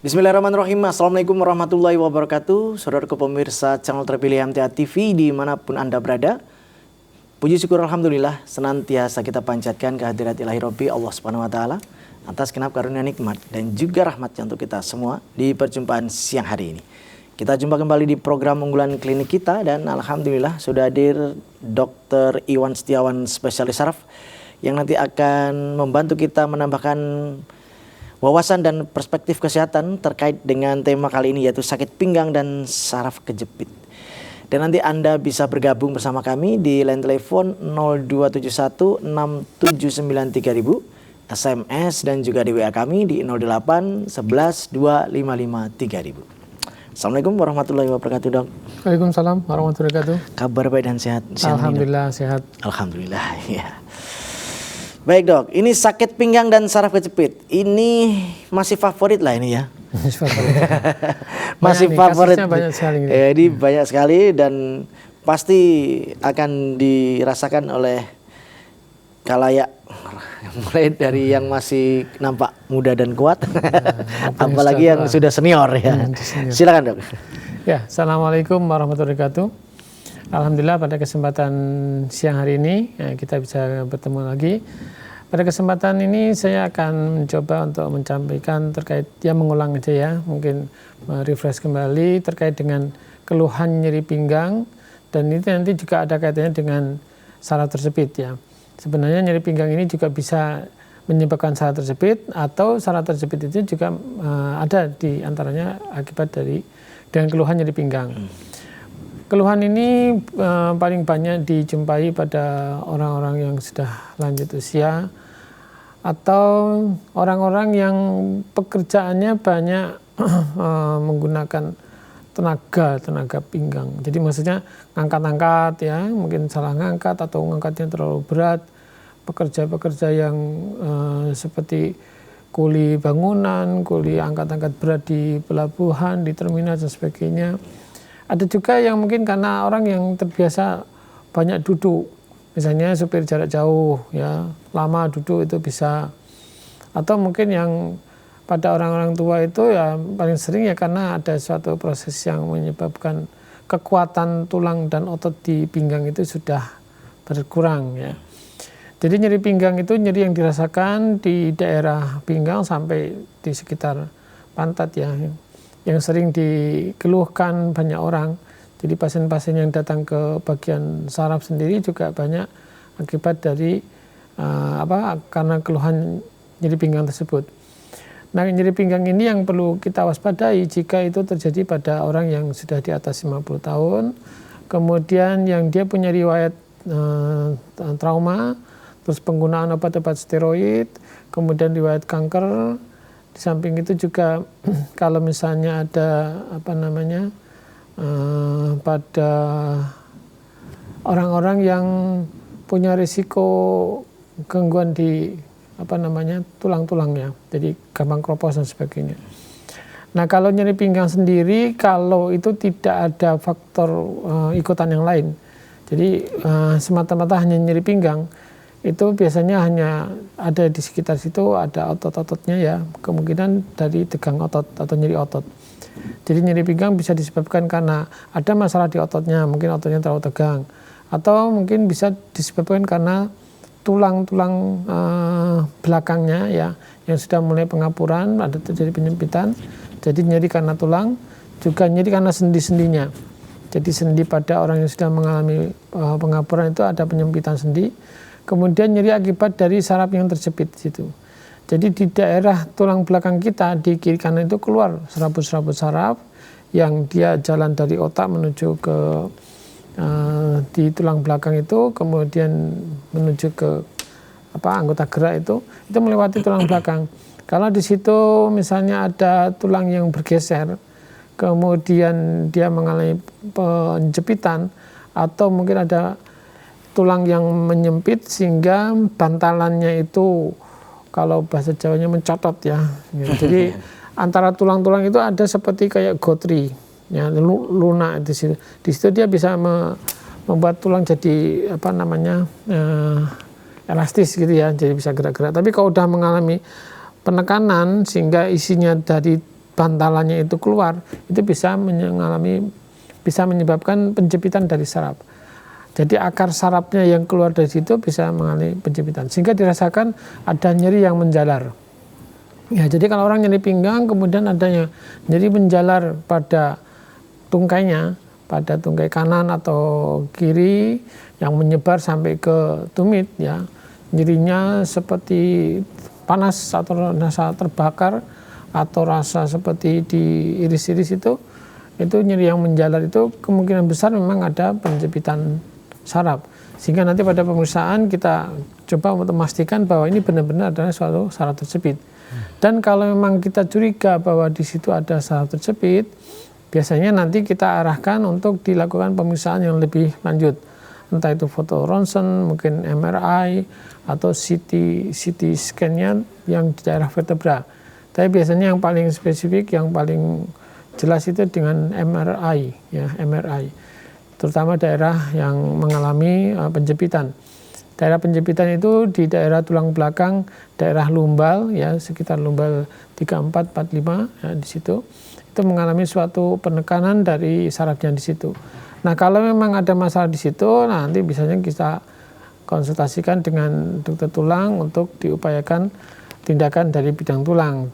Bismillahirrahmanirrahim. Assalamualaikum warahmatullahi wabarakatuh. Saudaraku pemirsa channel terpilih MTA TV dimanapun Anda berada. Puji syukur Alhamdulillah senantiasa kita panjatkan kehadirat ilahi Rabbi Allah Subhanahu Wa Taala atas genap karunia nikmat dan juga rahmatnya untuk kita semua di perjumpaan siang hari ini. Kita jumpa kembali di program unggulan klinik kita dan Alhamdulillah sudah hadir Dr. Iwan Setiawan spesialis saraf yang nanti akan membantu kita menambahkan wawasan dan perspektif kesehatan terkait dengan tema kali ini yaitu sakit pinggang dan saraf kejepit. Dan nanti Anda bisa bergabung bersama kami di line telepon 0271 679 3000, SMS dan juga di WA kami di 08 11 255 3000. Assalamualaikum warahmatullahi wabarakatuh, Dok. Waalaikumsalam warahmatullahi wabarakatuh. Kabar baik dan sehat? Alhamdulillah sehat. Alhamdulillah, ya. Baik, Dok, ini sakit pinggang dan saraf kejepit. Ini masih favorit lah ini ya. Masih favorit. Banyak sekali. Jadi banyak sekali dan pasti akan dirasakan oleh khalayak, mulai dari yang masih nampak muda dan kuat, apalagi yang sudah senior ya. Silakan, Dok. Ya, assalamualaikum warahmatullahi wabarakatuh. Alhamdulillah pada kesempatan siang hari ini kita bisa bertemu lagi. Pada kesempatan ini saya akan mencoba untuk menyampaikan terkait, ya mengulang aja ya, mungkin refresh kembali terkait dengan keluhan nyeri pinggang dan itu nanti juga ada kaitannya dengan saraf terjepit ya. Sebenarnya nyeri pinggang ini juga bisa menyebabkan saraf terjepit atau saraf terjepit itu juga ada di antaranya akibat dari dengan keluhan nyeri pinggang. Keluhan ini paling banyak dijumpai pada orang-orang yang sudah lanjut usia atau orang-orang yang pekerjaannya banyak menggunakan tenaga pinggang. Jadi maksudnya ngangkat-angkat ya, mungkin salah ngangkat atau ngangkatnya terlalu berat. Pekerja-pekerja yang seperti kuli bangunan, kuli angkat-angkat berat di pelabuhan, di terminal dan sebagainya. Ada juga yang mungkin karena orang yang terbiasa banyak duduk, misalnya supir jarak jauh, ya lama duduk itu bisa. Atau mungkin yang pada orang-orang tua itu ya paling sering ya karena ada suatu proses yang menyebabkan kekuatan tulang dan otot di pinggang itu sudah berkurang ya. Jadi nyeri pinggang itu nyeri yang dirasakan di daerah pinggang sampai di sekitar pantat ya. Yang sering dikeluhkan banyak orang. Jadi pasien-pasien yang datang ke bagian saraf sendiri juga banyak akibat dari karena keluhan nyeri pinggang tersebut. Nah, nyeri pinggang ini yang perlu kita waspadai jika itu terjadi pada orang yang sudah di atas 50 tahun, kemudian yang dia punya riwayat trauma, terus penggunaan obat-obat steroid, kemudian riwayat kanker. Di samping itu juga kalau misalnya ada pada orang-orang yang punya risiko gangguan di tulang-tulangnya, jadi gampang kropos dan sebagainya. Nah, kalau nyeri pinggang sendiri kalau itu tidak ada faktor ikutan yang lain, jadi semata-mata hanya nyeri pinggang, itu biasanya hanya ada di sekitar situ, ada otot-ototnya ya, kemungkinan dari tegang otot atau nyeri otot. Jadi nyeri pinggang bisa disebabkan karena ada masalah di ototnya, mungkin ototnya terlalu tegang, atau mungkin bisa disebabkan karena tulang-tulang belakangnya ya yang sudah mulai pengapuran, ada terjadi penyempitan, jadi nyeri karena tulang, juga nyeri karena sendi-sendinya. Jadi sendi pada orang yang sudah mengalami pengapuran itu ada penyempitan sendi. Kemudian nyeri akibat dari saraf yang terjepit di situ. Jadi di daerah tulang belakang kita di kiri kanan itu keluar serabut-serabut saraf yang dia jalan dari otak menuju ke di tulang belakang itu, kemudian menuju ke anggota gerak itu melewati tulang belakang. Kalau di situ misalnya ada tulang yang bergeser, kemudian dia mengalami penjepitan atau mungkin ada tulang yang menyempit sehingga bantalannya itu kalau bahasa Jawanya mencotot ya. Jadi antara tulang-tulang itu ada seperti kayak gotri ya, lunak di situ. Di situ dia bisa membuat tulang jadi elastis gitu ya, jadi bisa gerak-gerak. Tapi kalau udah mengalami penekanan sehingga isinya dari bantalannya itu keluar, itu bisa menyebabkan penjepitan dari saraf. Jadi akar sarafnya yang keluar dari situ bisa mengalami penjepitan, sehingga dirasakan ada nyeri yang menjalar. Ya, jadi kalau orang nyeri pinggang, kemudian adanya nyeri menjalar pada tungkainya, pada tungkai kanan atau kiri yang menyebar sampai ke tumit, ya, nyerinya seperti panas atau rasa terbakar atau rasa seperti diiris-iris itu nyeri yang menjalar itu kemungkinan besar memang ada penjepitan saraf. Sehingga nanti pada pemeriksaan kita coba untuk memastikan bahwa ini benar-benar adalah suatu saraf terjepit. Dan kalau memang kita curiga bahwa di situ ada saraf terjepit, biasanya nanti kita arahkan untuk dilakukan pemeriksaan yang lebih lanjut. Entah itu foto ronsen, mungkin MRI, atau CT scan-nya yang di daerah vertebra. Tapi biasanya yang paling spesifik, yang paling jelas itu dengan MRI, ya, MRI. Terutama daerah yang mengalami penjepitan. Daerah penjepitan itu di daerah tulang belakang, daerah lumbal, ya, sekitar lumbal 34, 45, ya, di situ. Itu mengalami suatu penekanan dari sarafnya di situ. Nah, kalau memang ada masalah di situ, nanti biasanya kita konsultasikan dengan dokter tulang untuk diupayakan tindakan dari bidang tulang,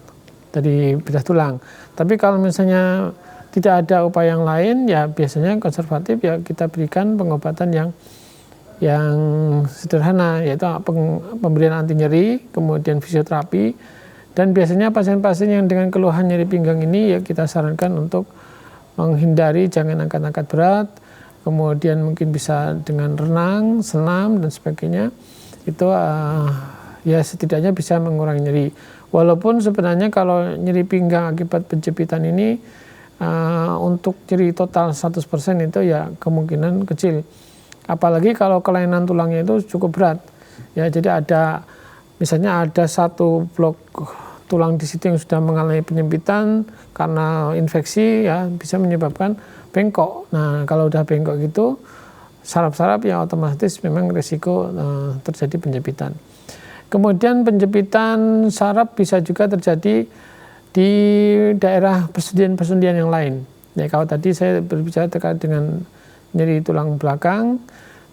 dari bedah tulang. Tapi kalau misalnya tidak ada upaya yang lain, ya biasanya konservatif, ya kita berikan pengobatan yang sederhana, yaitu pemberian anti nyeri, kemudian fisioterapi, dan biasanya pasien-pasien yang dengan keluhan nyeri pinggang ini ya kita sarankan untuk menghindari, jangan angkat-angkat berat, kemudian mungkin bisa dengan renang, senam dan sebagainya. Itu ya setidaknya bisa mengurangi nyeri. Walaupun sebenarnya kalau nyeri pinggang akibat penjepitan ini untuk nyeri total 100% itu ya kemungkinan kecil. Apalagi kalau kelainan tulangnya itu cukup berat. Ya, jadi misalnya ada satu blok tulang di situ yang sudah mengalami penyempitan karena infeksi, ya bisa menyebabkan bengkok. Nah, kalau udah bengkok gitu, saraf-saraf ya otomatis memang risiko terjadi penjepitan. Kemudian penjepitan saraf bisa juga terjadi di daerah persendian-persendian yang lain. Ya, kalau tadi saya berbicara terkait dengan nyeri tulang belakang,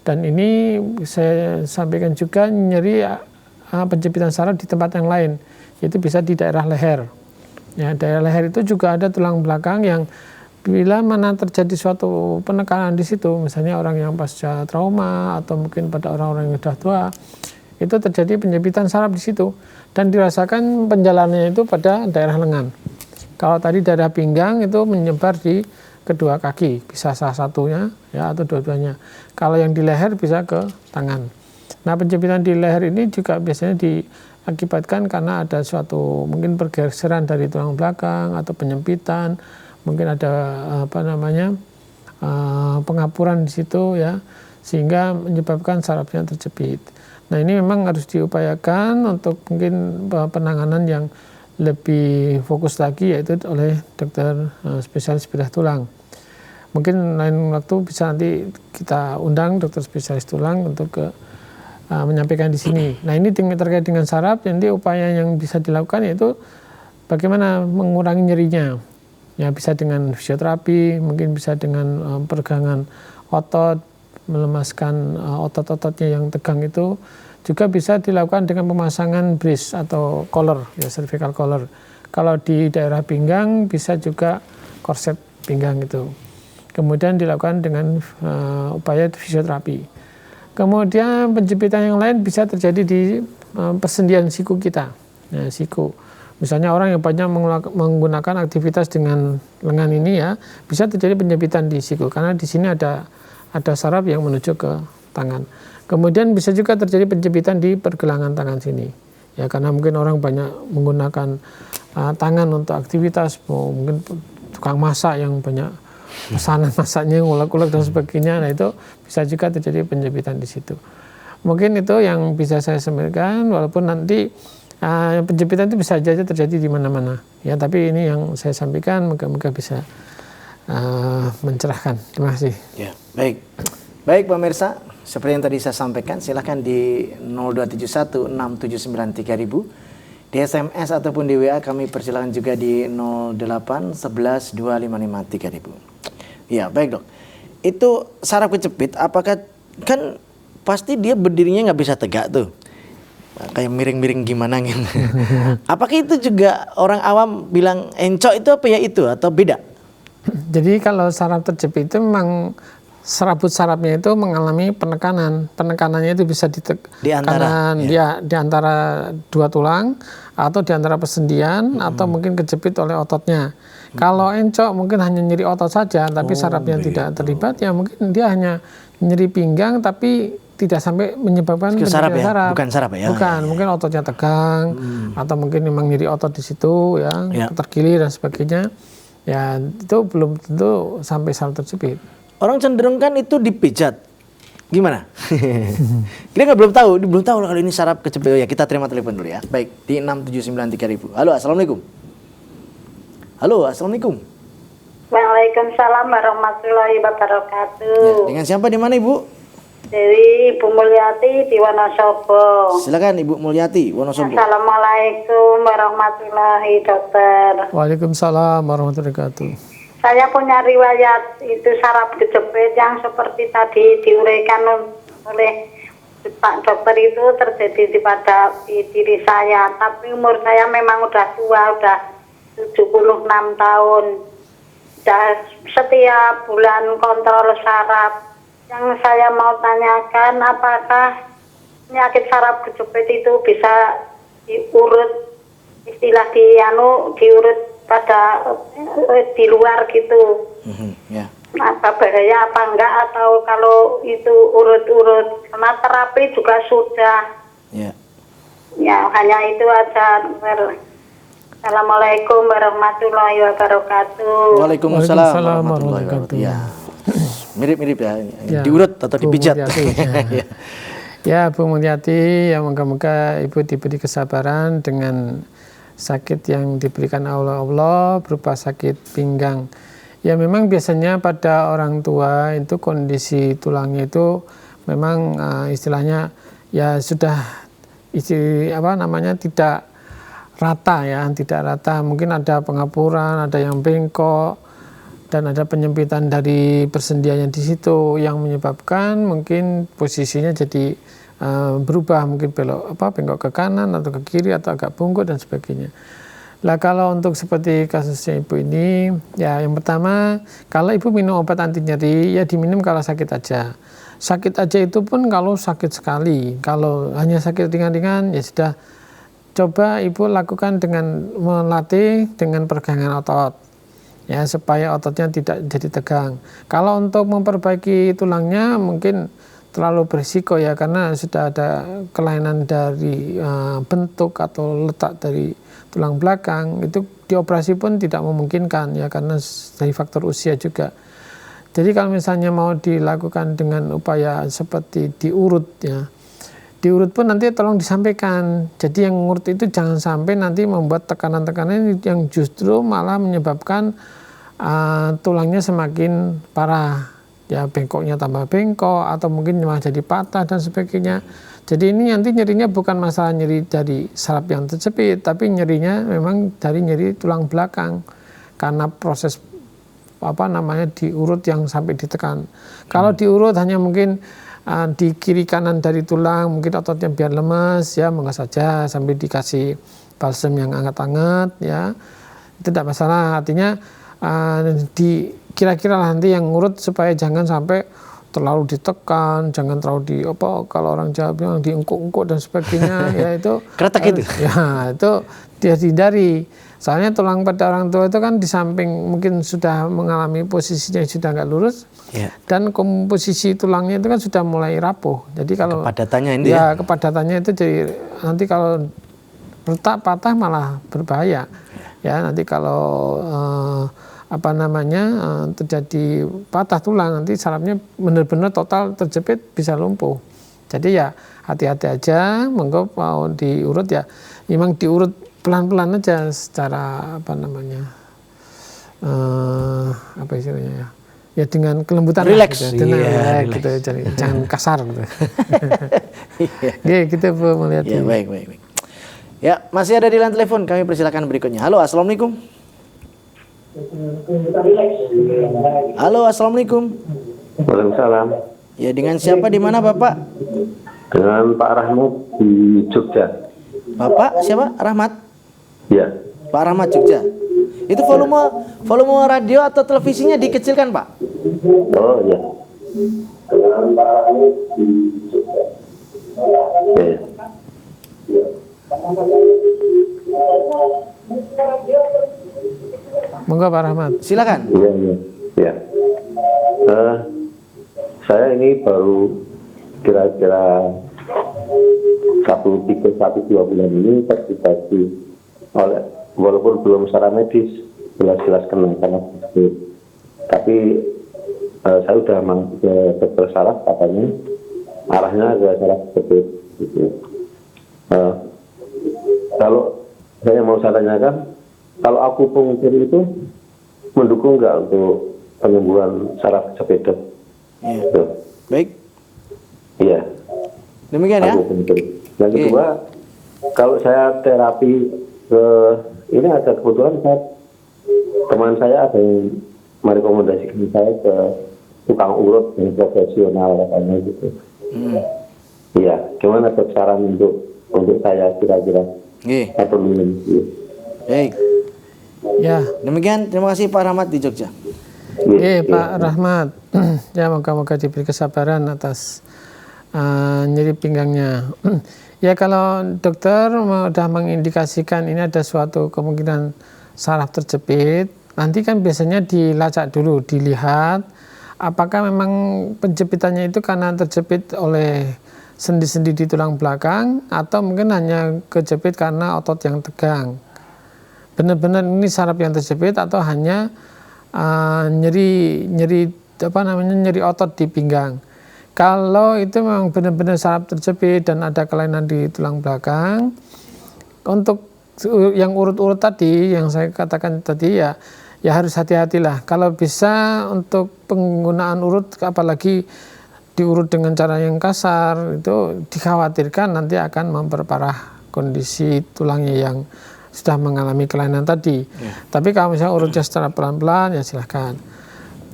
dan ini saya sampaikan juga nyeri penjepitan saraf di tempat yang lain, yaitu bisa di daerah leher. Ya, daerah leher itu juga ada tulang belakang yang bila mana terjadi suatu penekanan di situ, misalnya orang yang pasca trauma atau mungkin pada orang-orang yang sudah tua, itu terjadi penjepitan saraf di situ dan dirasakan penjalanannya itu pada daerah lengan. Kalau tadi daerah pinggang itu menyebar di kedua kaki, bisa salah satunya ya atau dua-duanya. Kalau yang di leher bisa ke tangan. Nah, penjepitan di leher ini juga biasanya diakibatkan karena ada suatu mungkin pergeseran dari tulang belakang atau penyempitan, mungkin ada pengapuran di situ ya, sehingga menyebabkan sarafnya terjepit. Nah, ini memang harus diupayakan untuk mungkin penanganan yang lebih fokus lagi, yaitu oleh dokter spesialis bedah tulang. Mungkin lain waktu bisa nanti kita undang dokter spesialis tulang untuk menyampaikan di sini. Nah, ini terkait dengan saraf, nanti upaya yang bisa dilakukan yaitu bagaimana mengurangi nyerinya. Ya, bisa dengan fisioterapi, mungkin bisa dengan peregangan otot, melemaskan otot-ototnya yang tegang itu, juga bisa dilakukan dengan pemasangan brace atau collar, ya, cervical collar. Kalau di daerah pinggang bisa juga korset pinggang itu. Kemudian dilakukan dengan upaya fisioterapi. Kemudian penjepitan yang lain bisa terjadi di persendian siku kita. Nah, siku. Misalnya orang yang banyak menggunakan aktivitas dengan lengan ini ya, bisa terjadi penjepitan di siku karena di sini ada saraf yang menuju ke tangan. Kemudian bisa juga terjadi penjepitan di pergelangan tangan sini. Ya, karena mungkin orang banyak menggunakan tangan untuk aktivitas, mungkin tukang masak yang banyak pesanan masaknya, ngulek-ngulek dan sebagainya. Nah, itu bisa juga terjadi penjepitan di situ. Mungkin itu yang bisa saya sampaikan, walaupun nanti penjepitan itu bisa saja terjadi di mana-mana. Ya, tapi ini yang saya sampaikan, moga-moga bisa mencerahkan. Terima kasih. Ya, baik pemirsa, seperti yang tadi saya sampaikan, silahkan di 0271 679 3000 Di SMS ataupun di WA kami persilakan juga di 08 11 255 3000. Iya, baik dok. Itu saraf kejepit, apakah kan pasti dia berdirinya nggak bisa tegak tuh, kayak miring-miring gimana gitu. Apakah itu juga orang awam bilang encok itu apa ya itu atau beda? Jadi kalau saraf terjepit itu memang serabut sarafnya itu mengalami penekanan. Penekanannya itu bisa di antara, di antara dua tulang atau di antara persendian atau mungkin kejepit oleh ototnya. Kalau encok mungkin hanya nyeri otot saja, tapi sarafnya tidak terlibat, ya mungkin dia hanya nyeri pinggang tapi tidak sampai menyebabkan saraf ya? saraf. Bukan saraf ya? Bukan, mungkin ototnya tegang atau mungkin memang nyeri otot di situ ya, terkilir dan sebagainya. Ya itu belum tentu sampai saraf terjepit. Orang cenderung kan itu dipijat. Gimana? Kita belum tahu kalau ini saraf kejepit. Ya, kita terima telepon dulu ya. Baik, di 6793000. Halo, assalamualaikum. Halo, assalamualaikum. Waalaikumsalam warahmatullahi wabarakatuh. Ya, dengan siapa di mana Ibu? Dari Ibu Mulyati di Wonosobo. Silakan Ibu Mulyati, Wonosobo. Assalamualaikum warahmatullahi wabarakatuh. Waalaikumsalam warahmatullahi wabarakatuh. Saya punya riwayat itu saraf kejepit yang seperti tadi diuraikan oleh Pak Dokter itu terjadi pada diri saya. Tapi umur saya memang udah tua, udah 76 tahun. Dan setiap bulan kontrol saraf. Yang saya mau tanyakan, apakah penyakit saraf kejepit itu bisa diurut, istilah diurut pada di luar gitu. Ya. Apa bahaya apa enggak, atau kalau itu urut-urut, karena terapi juga sudah. Ya. Ya, hanya itu aja. Assalamualaikum warahmatullahi wabarakatuh. Waalaikumsalam warahmatullahi wabarakatuh. Ya. Mirip-mirip ya. Diurut atau dipijat. Ya. Ya, Bu Mulyati, ya moga-moga Ibu diberi kesabaran dengan sakit yang diberikan Allah berupa sakit pinggang. Ya memang biasanya pada orang tua itu kondisi tulangnya itu memang istilahnya ya sudah tidak rata ya, tidak rata. Mungkin ada pengapuran, ada yang bengkok dan ada penyempitan dari persendiannya di situ yang menyebabkan mungkin posisinya jadi berubah, mungkin bengkok ke kanan atau ke kiri atau agak bungkuk dan sebagainya. Lah kalau untuk seperti kasusnya Ibu ini, ya yang pertama kalau Ibu minum obat anti nyeri ya diminum kalau sakit aja. Sakit aja itu pun kalau sakit sekali. Kalau hanya sakit ringan-ringan ya sudah, coba Ibu lakukan dengan melatih dengan peregangan otot. Ya supaya ototnya tidak jadi tegang. Kalau untuk memperbaiki tulangnya mungkin terlalu berisiko ya, karena sudah ada kelainan dari bentuk atau letak dari tulang belakang, itu dioperasi pun tidak memungkinkan ya, karena dari faktor usia juga. Jadi kalau misalnya mau dilakukan dengan upaya seperti diurut ya, diurut pun nanti tolong disampaikan. Jadi yang ngurut itu jangan sampai nanti membuat tekanan-tekanan yang justru malah menyebabkan tulangnya semakin parah. Ya bengkoknya tambah bengkok atau mungkin malah jadi patah dan sebagainya. Jadi ini nanti nyerinya bukan masalah nyeri dari saraf yang terjepit, tapi nyerinya memang dari nyeri tulang belakang karena proses diurut yang sampai ditekan. Kalau diurut hanya mungkin di kiri kanan dari tulang, mungkin ototnya biar lemes ya, monggo saja sambil dikasih balsem yang hangat-hangat ya, itu tidak masalah. Artinya kira-kira nanti yang ngurut supaya jangan sampai terlalu ditekan, jangan terlalu kalau orang Jawa bilang diungkuk-ungkuk dan sebagainya ya itu kretek itu. Ya itu dia dihindari. Soalnya tulang pada orang tua itu kan di samping mungkin sudah mengalami posisinya sudah nggak lurus dan komposisi tulangnya itu kan sudah mulai rapuh. Jadi kalau kepadatannya ini kepadatannya itu jadi nanti kalau retak patah malah berbahaya. Ya nanti kalau terjadi patah tulang, nanti sarafnya benar-benar total terjepit bisa lumpuh. Jadi ya hati-hati aja, monggo mau diurut ya memang diurut pelan-pelan aja secara istilahnya ya dengan kelembutan, relax gitu. Gitu, jangan kasar gitu. Gitu Bu melihat. Ya, baik. Ya, masih ada di line telepon. Kami persilakan berikutnya. Halo, assalamualaikum. Halo, assalamualaikum. Waalaikumsalam. Ya, dengan siapa di mana Bapak? Dengan Pak Rahmat di Jogja. Bapak siapa? Rahmat. Ya. Pak Rahmat Jogja. Itu volume radio atau televisinya dikecilkan, Pak? Oh ya. Dengan Pak Rahmat di Jogja. Ya. Monggo Pak Rahmat. Silakan. Iya, iya. Ya. Saya ini baru kira-kira 1-2 bulan ini terdeteksi oleh, walaupun belum secara medis jelas-jelas kena karena sakit. Tapi saya udah ke dokter saraf, katanya arahnya ke saraf tersebut. Gitu. Kalau saya mau saya tanyakan, kalau akupunktur itu mendukung nggak untuk penyembuhan saraf sepeda? Ya. Gitu. Baik. Iya. Demikian ya. Akupunktur. Yang kedua, kalau saya terapi ini ada kebetulan teman saya ada yang merekomendasikan saya ke tukang urut yang profesional katanya gitu. Iya, gimana dok saran untuk saya kira-kira atau minum? Baik. Ya. Demikian, terima kasih Pak Rahmat di Jogja. Pak Rahmat, ya moga-moga diberi kesabaran atas nyeri pinggangnya. Ya kalau dokter sudah mengindikasikan ini ada suatu kemungkinan saraf terjepit, nanti kan biasanya dilacak dulu, dilihat apakah memang penjepitannya itu karena terjepit oleh sendi-sendi di tulang belakang atau mungkin hanya kejepit karena otot yang tegang. Benar-benar ini saraf yang terjepit atau hanya nyeri otot di pinggang. Kalau itu memang benar-benar saraf terjepit dan ada kelainan di tulang belakang, untuk yang urut-urut tadi yang saya katakan tadi ya harus hati-hatilah. Kalau bisa untuk penggunaan urut, apalagi diurut dengan cara yang kasar, itu dikhawatirkan nanti akan memperparah kondisi tulangnya yang sudah mengalami kelainan tadi. Tapi kalau misalnya urutnya secara pelan-pelan ya silahkan.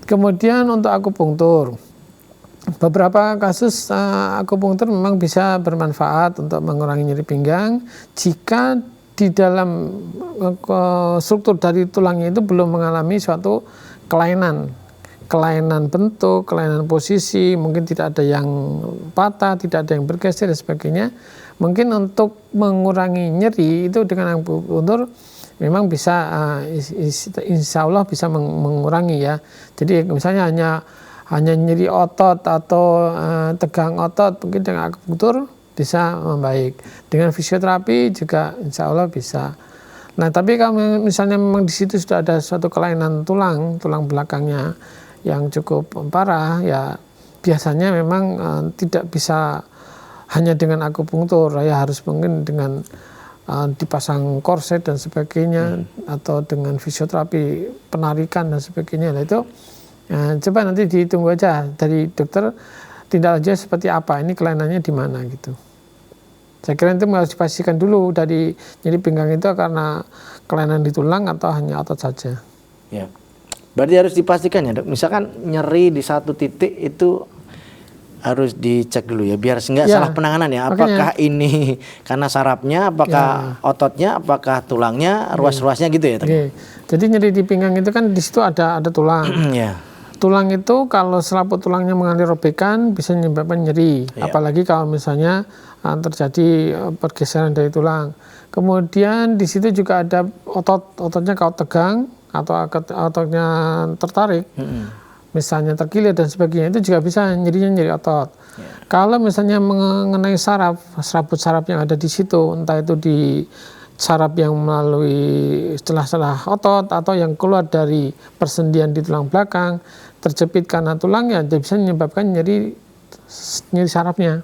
Kemudian untuk akupunktur, beberapa kasus akupunktur memang bisa bermanfaat untuk mengurangi nyeri pinggang jika di dalam struktur dari tulangnya itu belum mengalami suatu kelainan bentuk, kelainan posisi, mungkin tidak ada yang patah, tidak ada yang bergeser dan sebagainya. Mungkin untuk mengurangi nyeri itu dengan akupunktur memang bisa insya Allah bisa mengurangi ya. Jadi misalnya hanya nyeri otot atau tegang otot, mungkin dengan akupunktur bisa membaik. Dengan fisioterapi juga insya Allah bisa. Nah tapi kalau misalnya memang di situ sudah ada suatu kelainan tulang belakangnya yang cukup parah, ya biasanya memang tidak bisa hanya dengan akupunktur, ya harus mungkin dengan dipasang korset dan sebagainya, atau dengan fisioterapi penarikan dan sebagainya. Nah itu coba nanti ditunggu aja dari dokter tindak lanjutnya seperti apa, ini kelainannya di mana gitu. Saya kira itu harus dipastikan dulu dari nyeri pinggang itu karena kelainan di tulang atau hanya otot saja. Ya. Berarti harus dipastikan ya dok. Misalkan nyeri di satu titik itu harus dicek dulu ya, biar nggak salah penanganan ya. Apakah ini karena sarafnya, apakah ototnya, apakah tulangnya, ruas-ruasnya gitu ya. Jadi nyeri di pinggang itu kan di situ ada tulang. Tulang itu kalau selaput tulangnya mengalami robekan bisa menyebabkan nyeri. Apalagi kalau misalnya terjadi pergeseran dari tulang. Kemudian di situ juga ada ototnya kalau tegang atau ototnya tertarik. Misalnya terkilir dan sebagainya, itu juga bisa nyeri otot. Kalau misalnya mengenai serabut saraf yang ada di situ, entah itu di saraf yang melalui celah-celah otot atau yang keluar dari persendian di tulang belakang, terjepit karena tulangnya, bisa menyebabkan nyeri sarafnya.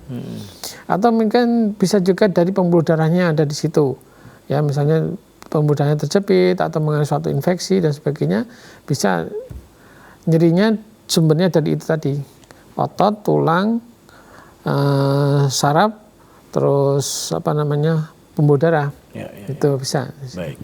Atau mungkin bisa juga dari pembuluh darahnya ada di situ. Ya, misalnya pembuluh darahnya terjepit atau mengalami suatu infeksi dan sebagainya, bisa nyerinya sumbernya dari itu tadi, otot, tulang, saraf, terus pembuluh darah. Ya, ya, Itu bisa. Baik.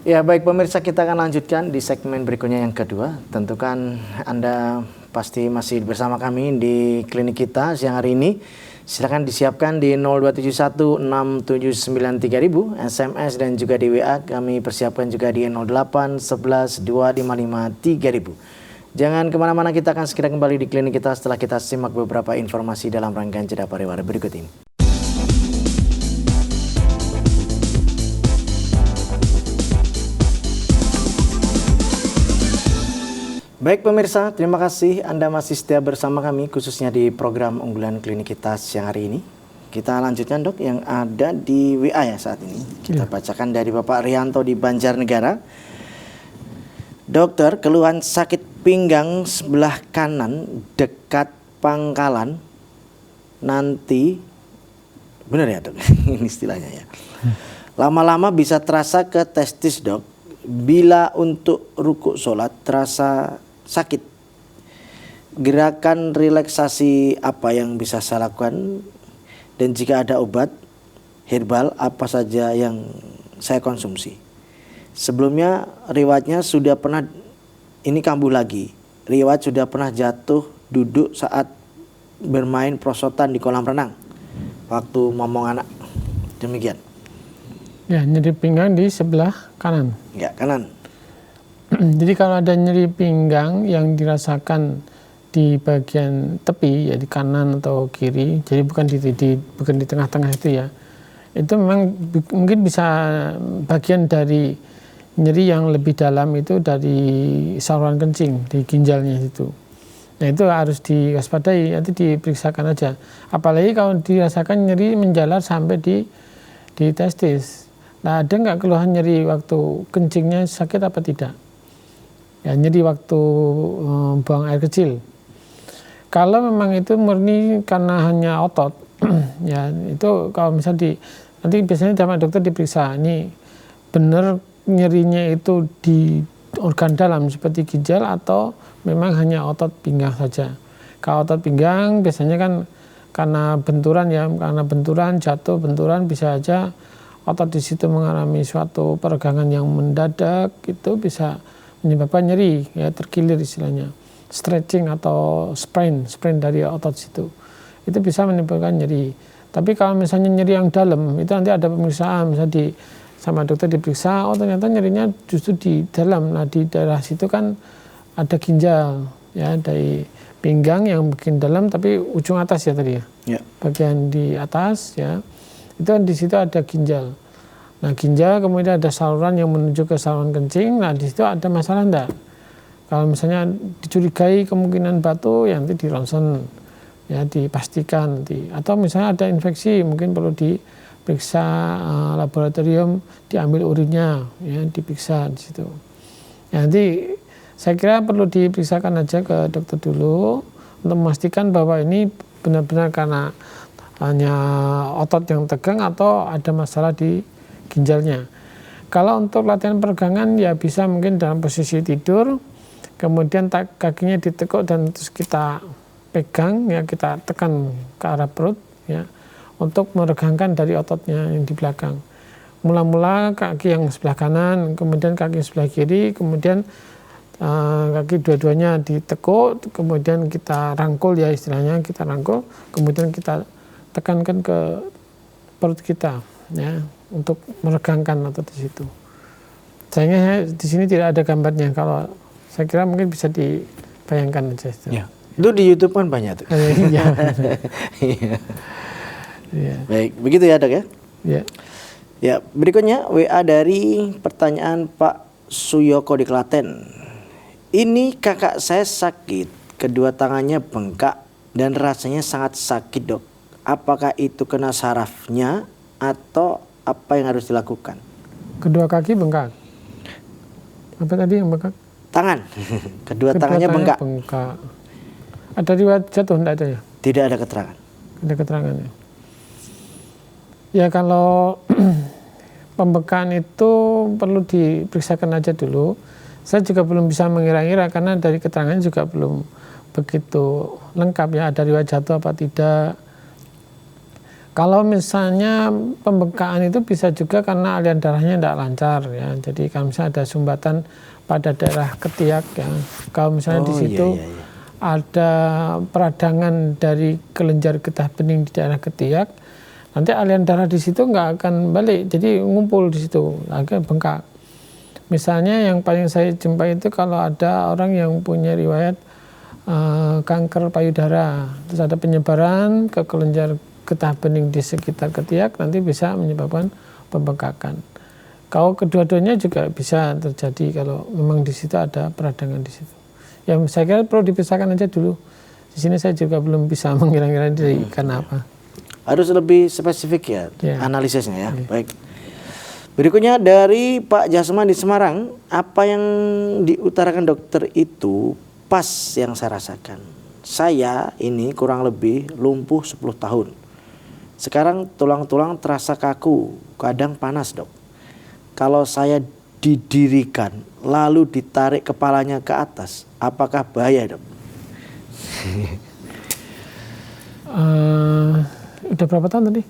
Ya, baik pemirsa, kita akan lanjutkan di segmen berikutnya yang kedua. Tentu kan Anda pasti masih bersama kami di klinik kita siang hari ini. Silakan disiapkan di 02716793000 SMS dan juga di WA kami persiapkan juga di 08112553000. Jangan kemana-mana, kita akan segera kembali di klinik kita setelah kita simak beberapa informasi dalam rangkaian jeda pariwara berikut ini. Baik pemirsa, terima kasih Anda masih setia bersama kami khususnya di program unggulan klinik kita siang hari ini. Kita lanjutkan dok yang ada di WA ya saat ini. Kita bacakan dari Bapak Rianto di Banjarnegara. Dokter, keluhan sakit pinggang sebelah kanan dekat pangkalan nanti, benar ya dok? Ini istilahnya ya. Lama-lama bisa terasa ke testis dok. Bila untuk rukuk sholat terasa sakit. Gerakan relaksasi apa yang bisa saya lakukan? Dan jika ada obat herbal apa saja yang saya konsumsi? Sebelumnya riwayatnya sudah pernah ini kambuh lagi. Riwayat sudah pernah jatuh duduk saat bermain prosotan di kolam renang waktu ngomong anak. Demikian. Ya, nyeri pinggang di sebelah kanan. Ya, kanan. Jadi kalau ada nyeri pinggang yang dirasakan di bagian tepi, ya di kanan atau kiri, jadi bukan bukan di tengah-tengah itu ya, itu memang mungkin bisa bagian dari nyeri yang lebih dalam itu dari saluran kencing di ginjalnya itu. Nah itu harus diwaspadai, nanti diperiksakan aja. Apalagi kalau dirasakan nyeri menjalar sampai di testis. Nah ada nggak keluhan nyeri waktu kencingnya sakit apa tidak? Ya, nyeri waktu buang air kecil. Kalau memang itu murni karena hanya otot, ya itu kalau misalnya nanti biasanya sama dokter diperiksa, ini benar nyerinya itu di organ dalam seperti ginjal atau memang hanya otot pinggang saja. Kalau otot pinggang biasanya kan karena benturan ya, karena benturan jatuh, benturan bisa aja otot di situ mengalami suatu peregangan yang mendadak, itu bisa menyebabkan nyeri, ya terkilir istilahnya, stretching atau sprain dari otot situ, itu bisa menyebabkan nyeri. Tapi kalau misalnya nyeri yang dalam, itu nanti ada pemeriksaan, misalnya sama dokter diperiksa, oh ternyata nyerinya justru di dalam. Nah di daerah situ kan ada ginjal, ya dari pinggang yang bikin dalam, tapi ujung atas ya tadi ya, bagian di atas ya, itu di situ ada ginjal. Nah ginjal kemudian ada saluran yang menuju ke saluran kencing. Nah di situ ada masalah enggak? Kalau misalnya dicurigai kemungkinan batu, ya nanti di ronsen, ya dipastikan nanti. Atau misalnya ada infeksi, mungkin perlu diperiksa laboratorium, diambil urinnya, ya diperiksa di situ. Ya, nanti saya kira perlu diperiksakan aja ke dokter dulu untuk memastikan bahwa ini benar-benar karena hanya otot yang tegang atau ada masalah di ginjalnya. Kalau untuk latihan peregangan ya bisa mungkin dalam posisi tidur, kemudian kakinya ditekuk dan terus kita pegang, ya kita tekan ke arah perut ya untuk meregangkan dari ototnya yang di belakang. Mula-mula kaki yang sebelah kanan, kemudian kaki sebelah kiri, kemudian kaki dua-duanya ditekuk, kemudian kita rangkul ya istilahnya, kita rangkul, kemudian kita tekankan ke perut kita ya untuk meregangkan otot di situ. Sayangnya di sini tidak ada gambarnya, kalau saya kira mungkin bisa dibayangkan aja. Ya. Itu di YouTube kan banyak tuh. Iya. Ya. Baik, begitu ya dok ya? Ya. Ya, berikutnya WA dari pertanyaan Pak Suyoko di Klaten. Ini kakak saya sakit, kedua tangannya bengkak dan rasanya sangat sakit dok. Apakah itu kena sarafnya atau apa yang harus dilakukan? Kedua kaki bengkak. Apa tadi yang bengkak? Tangan. Kedua tangannya bengkak. Ada riwayat jatuh enggak ada ya? Tidak ada keterangan. Ada keterangannya. Ya kalau pembengkakan itu perlu diperiksakan aja dulu. Saya juga belum bisa mengira-ngira karena dari keterangan juga belum begitu lengkap ya, ada riwayat jatuh apa tidak. Kalau misalnya pembengkakan itu bisa juga karena aliran darahnya tidak lancar ya. Jadi kalau misalnya ada sumbatan pada daerah ketiak ya. Kalau misalnya di situ ada peradangan dari kelenjar getah bening di daerah ketiak, nanti aliran darah di situ nggak akan balik. Jadi ngumpul di situ, agak bengkak. Misalnya yang paling saya jumpai itu kalau ada orang yang punya riwayat kanker payudara, terus ada penyebaran ke kelenjar getah bening di sekitar ketiak, nanti bisa menyebabkan pembengkakan. Kalau kedua-duanya juga bisa terjadi kalau memang di situ ada peradangan di situ. Ya saya kira perlu dipisahkan aja dulu. Di sini saya juga belum bisa mengira-ngira diri karena apa. Harus lebih spesifik ya, analisisnya ya. Baik. Berikutnya dari Pak Jasman di Semarang, apa yang diutarakan dokter itu pas yang saya rasakan. Saya ini kurang lebih lumpuh 10 tahun. Sekarang tulang-tulang terasa kaku, kadang panas dok. Kalau saya didirikan lalu ditarik kepalanya ke atas, apakah bahaya dok? Udah berapa tahun tadi?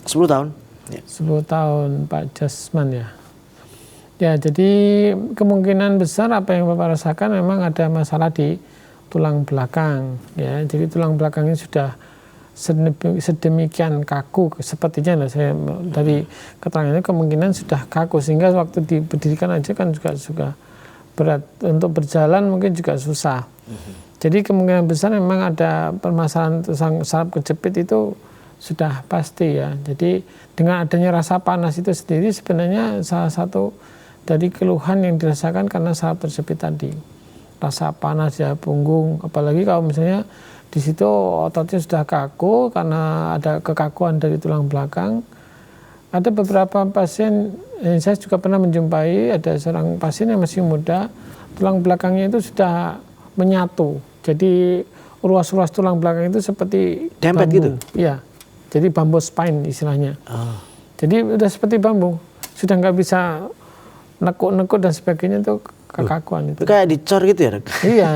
10 tahun. Ya. 10 tahun Pak Jasman ya. Ya jadi kemungkinan besar apa yang Bapak rasakan memang ada masalah di tulang belakang. Ya, jadi tulang belakangnya sudah sedemikian kaku sepertinya saya dari keterangannya kemungkinan sudah kaku sehingga waktu diberdirikan aja kan juga berat, untuk berjalan mungkin juga susah. Jadi kemungkinan besar memang ada permasalahan saraf kejepit itu sudah pasti ya. Jadi dengan adanya rasa panas itu sendiri sebenarnya salah satu dari keluhan yang dirasakan karena saraf terjepit tadi. Rasa panas ya punggung, apalagi kalau misalnya di situ ototnya sudah kaku karena ada kekakuan dari tulang belakang. Ada beberapa pasien, saya juga pernah menjumpai ada seorang pasien yang masih muda, tulang belakangnya itu sudah menyatu. Jadi ruas-ruas tulang belakang itu seperti dempet bambu. gitu? Iya, jadi bambu spine istilahnya. Jadi udah seperti bambu, sudah nggak bisa nekuk-nekuk dan sebagainya itu kekakuan itu. Kayak dicor gitu ya dok? Iya.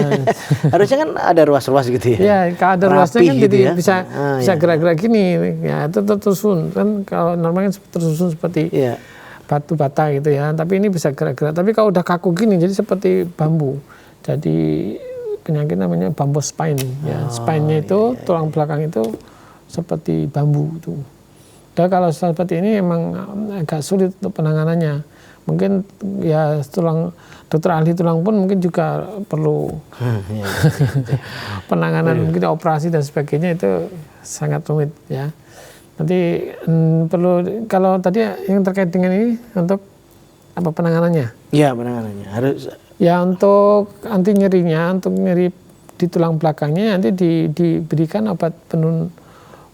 Harusnya kan ada ruas-ruas gitu ya? Iya, kalau ada ruasnya kan gitu jadi ya? bisa gerak-gerak gini. Ya itu tersusun kan, kalau normalnya tersusun seperti batu bata gitu ya. Tapi ini bisa gerak-gerak. Tapi kalau udah kaku gini jadi seperti bambu. Jadi penyakit namanya bambu spine. Ya, spine-nya itu tulang belakang itu seperti bambu itu. Dan kalau seperti ini memang agak sulit untuk penanganannya. Mungkin ya dokter ahli tulang pun mungkin juga perlu penanganan, mungkin operasi dan sebagainya itu sangat rumit ya. Nanti perlu, kalau tadi yang terkait dengan ini untuk apa penanganannya? Iya penanganannya harus. Ya untuk anti nyerinya, untuk nyeri di tulang belakangnya nanti diberikan obat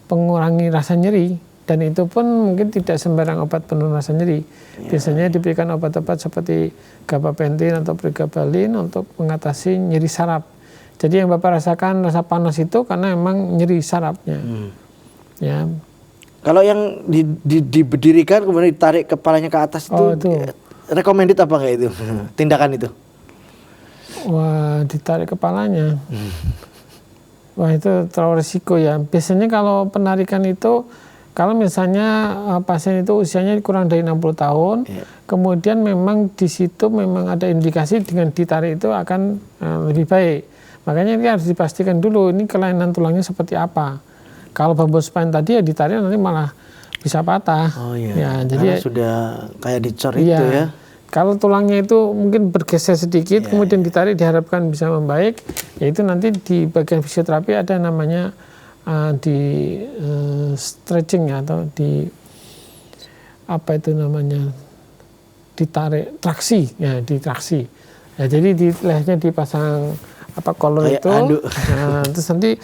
pengurangi rasa nyeri. Dan itu pun mungkin tidak sembarang obat penurun rasa nyeri. Biasanya diberikan obat-obat seperti gabapentin atau pregabalin untuk mengatasi nyeri saraf. Jadi yang Bapak rasakan rasa panas itu karena memang nyeri sarafnya. Ya. Kalau yang diberdirikan kemudian ditarik kepalanya ke atas itu recommended apa enggak itu? Tindakan itu? Wah, ditarik kepalanya. Wah, itu terlalu risiko ya. Biasanya kalau penarikan itu, kalau misalnya pasien itu usianya kurang dari 60 tahun, kemudian memang di situ memang ada indikasi dengan ditarik itu akan lebih baik. Makanya ini harus dipastikan dulu ini kelainan tulangnya seperti apa. Kalau bambu spine tadi ya ditarik nanti malah bisa patah. Oh iya. Ya, jadi sudah kayak dicor itu ya. Kalau tulangnya itu mungkin bergeser sedikit, kemudian ditarik diharapkan bisa membaik, yaitu nanti di bagian fisioterapi ada namanya di stretching atau di apa itu namanya ditarik traksi ya, ditraksi ya, jadi di lehernya dipasang apa kolor itu terus nanti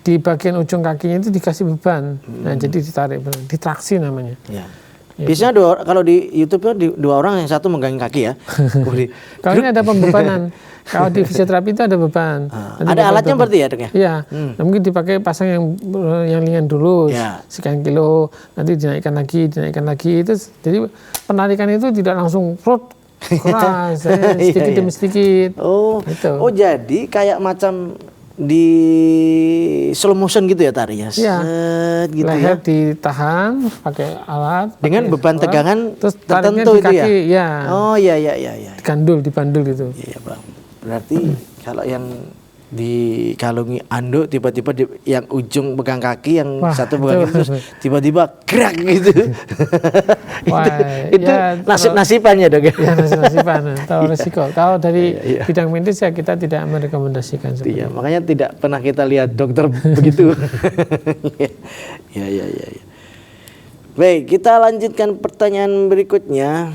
di bagian ujung kakinya itu dikasih beban nah jadi ditarik ditraksi namanya ya. Biasanya kalau di YouTube dua orang, yang satu megangin kaki ya. Kalau ini ada pembebanan. Kalau di fisioterapi itu ada beban. Ada alatnya berarti ya dok ya? Iya. Nah, mungkin dipakai pasang yang ringan dulu, sekian kilo, nanti dinaikkan lagi. Itu jadi penarikan itu tidak langsung keras, sedikit demi sedikit. Oh, jadi kayak macam di slow motion gitu ya tarinya. Iya. Set gitu Leher ya. ditahan pakai alat. Dengan pakai beban alat, tegangan terus tertentu tariknya di itu ya. kaki, ya. Oh iya. Dipandul gitu. Iya Bang. Berarti kalau yang dikalungi anduk tiba-tiba yang ujung pegang kaki, yang Wah, satu pegang itu. kaki, terus tiba-tiba gerak gitu. Wah, itu ya, nasib-nasibannya Dok ya. Ya nasib-nasiban, tahu resiko. Kalau dari Iya. bidang medis ya kita tidak merekomendasikan seperti Iya, itu. makanya tidak pernah kita lihat dokter begitu. Ya. Baik, kita lanjutkan pertanyaan berikutnya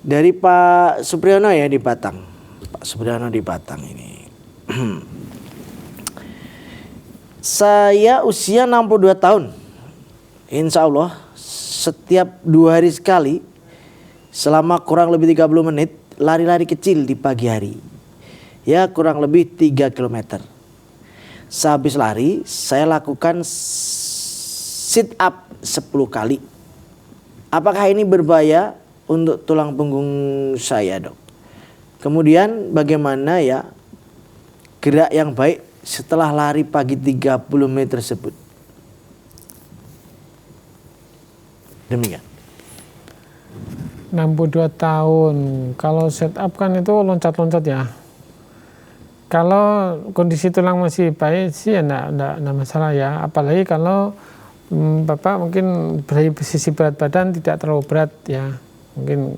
dari Pak Supriyono ya di Batang. Pak Supriyono di Batang ini. Saya usia 62 tahun. Insya Allah setiap 2 hari sekali selama kurang lebih 30 menit lari-lari kecil di pagi hari. Ya kurang lebih 3 km. Sehabis lari saya lakukan sit up 10 kali. Apakah ini berbahaya untuk tulang punggung saya Dok? Kemudian bagaimana ya gerak yang baik setelah lari pagi 30 menit tersebut? Demikian. 62 tahun. Kalau set up kan itu loncat-loncat ya. Kalau kondisi tulang masih baik sih ya enggak masalah ya. Apalagi kalau Bapak mungkin dari sisi berat badan tidak terlalu berat ya. Mungkin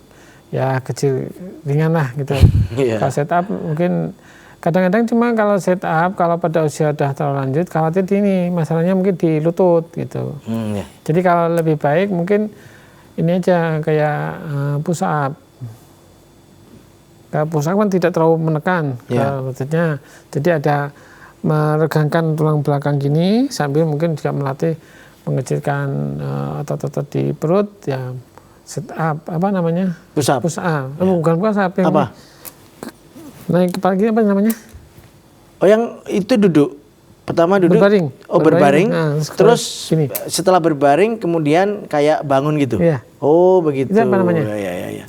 ya kecil ringan lah gitu. Iya. Kalau set up mungkin kadang-kadang cuma kalau set up kalau pada usia udah terlalu lanjut khawatir ini masalahnya mungkin di lutut gitu. Ya. Jadi kalau lebih baik mungkin ini aja kayak push up. Kalau push up kan tidak terlalu menekan ke lututnya. Jadi ada meregangkan tulang belakang gini sambil mungkin juga melatih mengecilkan otot-otot di perut ya. Sit up, apa namanya? Push up. Push up. Bukan push up. Yang Apa? naik kepala gini apa namanya? Oh yang itu duduk. Pertama duduk. Berbaring. Oh berbaring. Nah, Terus gini. setelah berbaring kemudian kayak bangun gitu. Iya. Oh begitu. Itu apa namanya? Ya.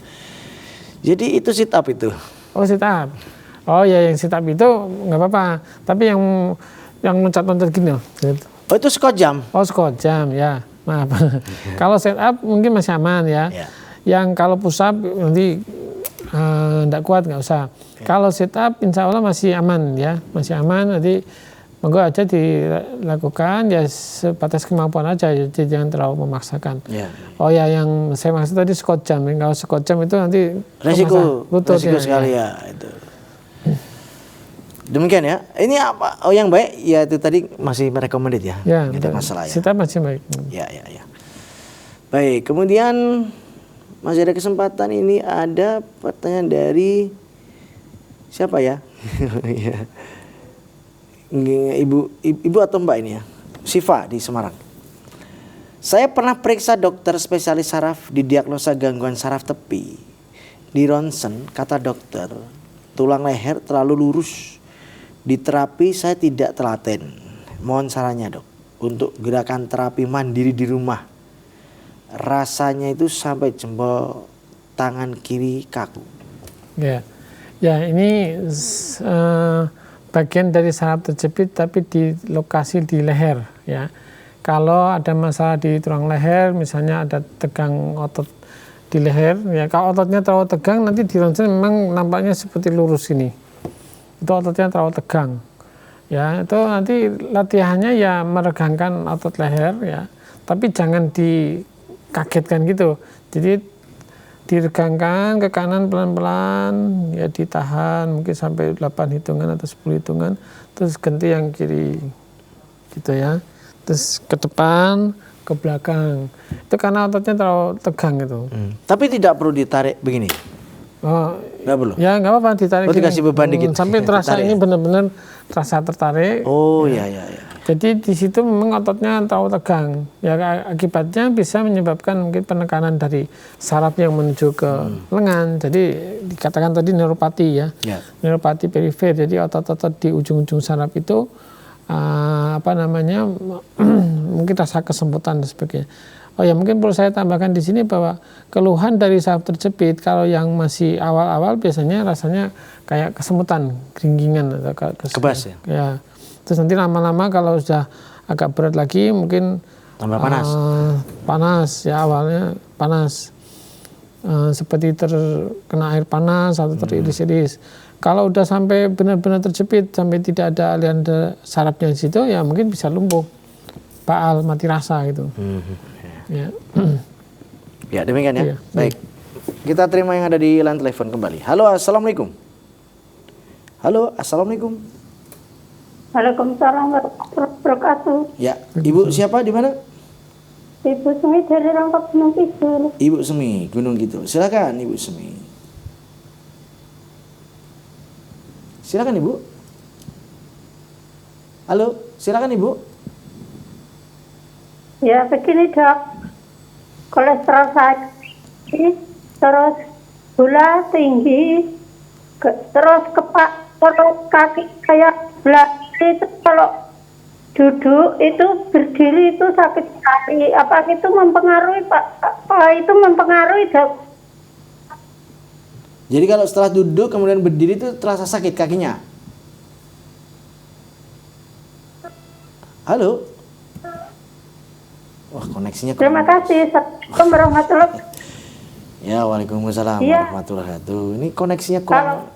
Jadi itu sit up itu. Oh sit up. Oh ya yang sit up itu nggak apa-apa. Tapi yang loncat-loncat gini loh. Gitu. Oh itu squat jam. Oh squat jam ya. Maaf. Kalau set up mungkin masih aman ya. Ya. Yang kalau push up nanti enggak kuat nggak usah. Kalau sit up insya Allah masih aman ya, masih aman. Nanti monggo aja dilakukan ya sebatas kemampuan aja, jadi jangan terlalu memaksakan. Ya. Oh ya yang saya maksud tadi squat jam. Kalau squat jam itu nanti Resiko lutut sekali ya itu. Demikian ya. Ini apa? Oh yang baik ya itu tadi masih merekomendasi ya. Ya, Tidak ada masalah ya. sit up masih baik. Ya. Baik, kemudian masih ada kesempatan ini ada pertanyaan dari siapa ya? Ibu atau Mbak ini ya? Siva di Semarang. Saya pernah periksa dokter spesialis saraf didiagnosa gangguan saraf tepi. Di ronsen kata dokter, tulang leher terlalu lurus. Di terapi saya tidak telaten. Mohon sarannya Dok untuk gerakan terapi mandiri di rumah. Rasanya itu sampai jempol tangan kiri kaku. Ya ini bagian dari saraf terjepit tapi di lokasi di leher ya. Kalau ada masalah di tulang leher, misalnya ada tegang otot di leher, ya kalau ototnya terlalu tegang nanti di ronsen memang nampaknya seperti lurus ini. Itu ototnya terlalu tegang. Ya, itu nanti latihannya ya meregangkan otot leher ya. Tapi jangan dikagetkan gitu. Jadi diregangkan ke kanan pelan-pelan, ya ditahan mungkin sampai 8 hitungan atau 10 hitungan, terus ganti yang kiri gitu ya. Terus ke depan, ke belakang. Itu karena ototnya terlalu tegang gitu. Tapi tidak perlu ditarik begini. Oh, Nggak perlu. ya nggak apa-apa ditarik. Oh, dikasih beban dikit. Sampai terasa Ditarik ini ya? benar-benar terasa tertarik. Oh ya. Jadi di situ memang ototnya terlalu tegang. Ya akibatnya bisa menyebabkan mungkin penekanan dari saraf yang menuju ke lengan. Jadi dikatakan tadi neuropati ya. Neuropati perifer. Jadi otot-otot di ujung-ujung saraf itu mungkin rasa kesempitan dan sebagainya. Oh ya, mungkin perlu saya tambahkan di sini bahwa keluhan dari saraf terjepit kalau yang masih awal-awal biasanya rasanya kayak kesemutan, keringgingan atau Kebas ya? Ya. Terus nanti lama-lama kalau sudah agak berat lagi mungkin Tambah panas. Panas ya, awalnya panas. Seperti terkena air panas atau teriris-iris. Kalau udah sampai benar-benar terjepit sampai tidak ada aliran sarafnya di situ, ya mungkin bisa lumpuh, paal, mati rasa gitu. Ya. Ya demikian ya. Iya. Baik. Kita terima yang ada di line telepon kembali. Halo, assalamualaikum. Halo, assalamualaikum. Waalaikumsalam warahmatullahi wabarakatuh. Ya, Ibu siapa di mana? Ibu Sumi dari Rangkap Gunung Kidul. Ibu Semi, Gunung Kidul. Silakan Ibu Semi. Silakan Ibu. Halo, silakan Ibu. Ya begini dok, kolesterol saya tinggi, terus gula tinggi, terus terus kaki kayak belah itu kalau duduk itu berdiri itu sakit sekali. Apa itu mempengaruhi Pak? Apa itu mempengaruhi dok? Jadi kalau setelah duduk kemudian berdiri itu terasa sakit kakinya. Halo. Wah, koneksinya Terima kasih. Assalamualaikum warahmatullahi wabarakatuh. Ya, waalaikumsalam Iya. warahmatullahi wabarakatuh. Ini koneksinya kurang.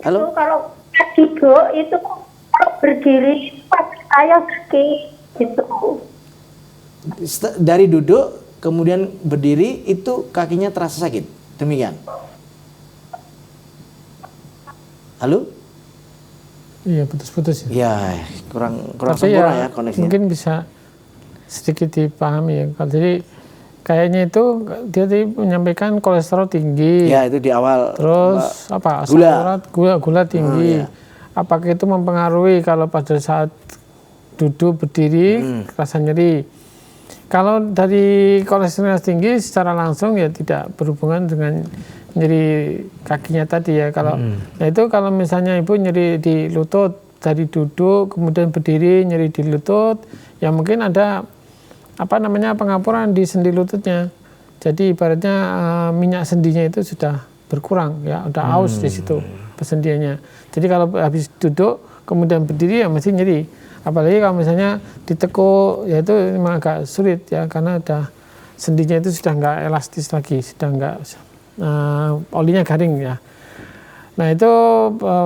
Halo. Itu kalau duduk itu kalau berdiri pas saya sakit gitu. Dari duduk kemudian berdiri itu kakinya terasa sakit. Demikian. Halo? Iya, putus-putus ya. Ya, kurang Tapi sempurna ya koneksinya. mungkin bisa sedikit dipahami ya. Jadi kayaknya itu dia tadi menyampaikan kolesterol tinggi. Ya, itu di awal. Terus apa? Asam Gula. urat, gula tinggi. Iya. Apakah itu mempengaruhi kalau pada saat duduk berdiri rasa nyeri? Kalau dari kolesterol tinggi secara langsung ya tidak berhubungan dengan nyeri kakinya tadi ya. Kalau nah itu kalau misalnya ibu nyeri di lutut dari duduk kemudian berdiri nyeri di lutut, ya mungkin ada apa namanya pengapuran di sendi lututnya. Jadi ibaratnya minyak sendinya itu sudah berkurang ya, udah aus di situ persendiannya. Jadi kalau habis duduk kemudian berdiri ya mesti nyeri. Apalagi kalau misalnya ditekuk, ya itu memang agak sulit ya karena udah sendinya itu sudah nggak elastis lagi, sudah nggak olinya garing ya. Nah itu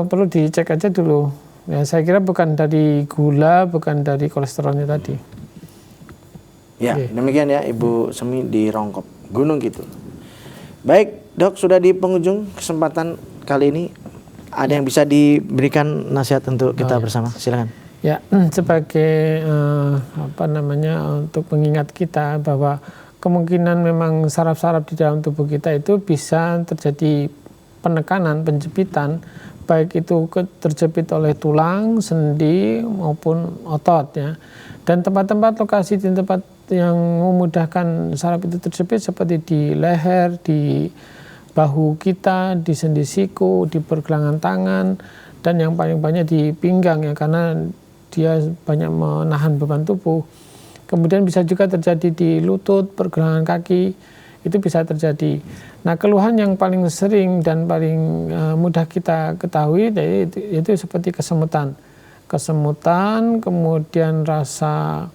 perlu dicek aja dulu. Ya saya kira bukan dari gula, bukan dari kolesterolnya tadi. Ya, Oke. demikian ya Ibu Semi di Rongkop, Gunung Kidul. Baik, Dok, sudah di penghujung kesempatan kali ini. Ada yang bisa diberikan nasihat untuk kita bersama? Silakan. Ya, sebagai apa namanya untuk mengingat kita bahwa kemungkinan memang saraf-saraf di dalam tubuh kita itu bisa terjadi penekanan, penjepitan, baik itu terjepit oleh tulang, sendi maupun otot ya. Dan tempat-tempat lokasi di tempat yang memudahkan saraf itu terjepit seperti di leher, di bahu kita, di sendi siku, di pergelangan tangan, dan yang paling banyak di pinggang ya karena dia banyak menahan beban tubuh. Kemudian bisa juga terjadi di lutut, pergelangan kaki, itu bisa terjadi. Nah keluhan yang paling sering dan paling mudah kita ketahui yaitu seperti kesemutan. Kesemutan, kemudian rasa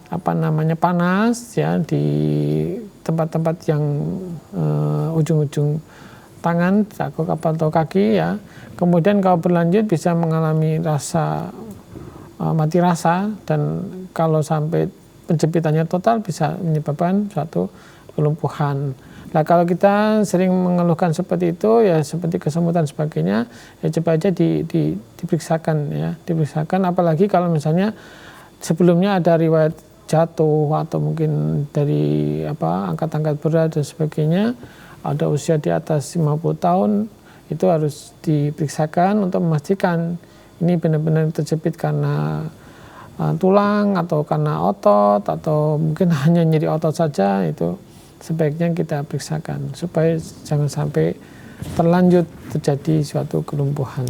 apa namanya panas ya di tempat-tempat yang ujung-ujung tangan, atau kaki ya. Kemudian kalau berlanjut bisa mengalami rasa mati rasa dan kalau sampai penjepitannya total bisa menyebabkan suatu kelumpuhan. Nah kalau kita sering mengeluhkan seperti itu ya seperti kesemutan sebagainya ya coba aja diperiksakan ya, diperiksakan apalagi kalau misalnya sebelumnya ada riwayat jatuh atau mungkin dari angkat-angkat berat dan sebagainya, ada usia di atas 50 tahun itu harus diperiksakan untuk memastikan ini benar-benar terjepit karena tulang atau karena otot atau mungkin hanya nyeri otot saja, itu sebaiknya kita periksakan supaya jangan sampai terlanjut terjadi suatu kelumpuhan.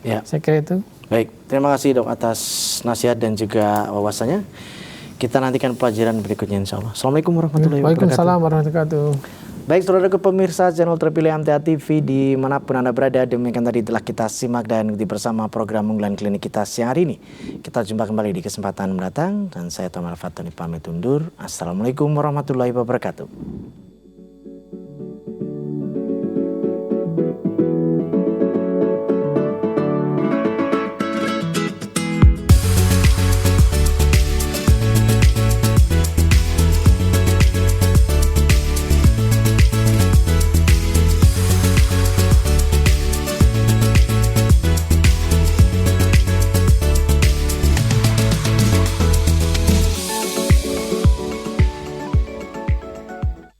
Ya, saya kira itu. Baik, terima kasih Dok atas nasihat dan juga wawasannya. Kita nantikan pelajaran berikutnya insya Allah. Assalamualaikum warahmatullahi wabarakatuh. Waalaikumsalam warahmatullahi wabarakatuh. Baik saudara pemirsa channel terpilih MTA TV dimanapun Anda berada, demikian tadi telah kita simak dan ikuti bersama program unggulan klinik kita siang hari ini. Kita jumpa kembali di kesempatan mendatang dan saya Tomar Fatoni pamit undur. Assalamualaikum warahmatullahi wabarakatuh.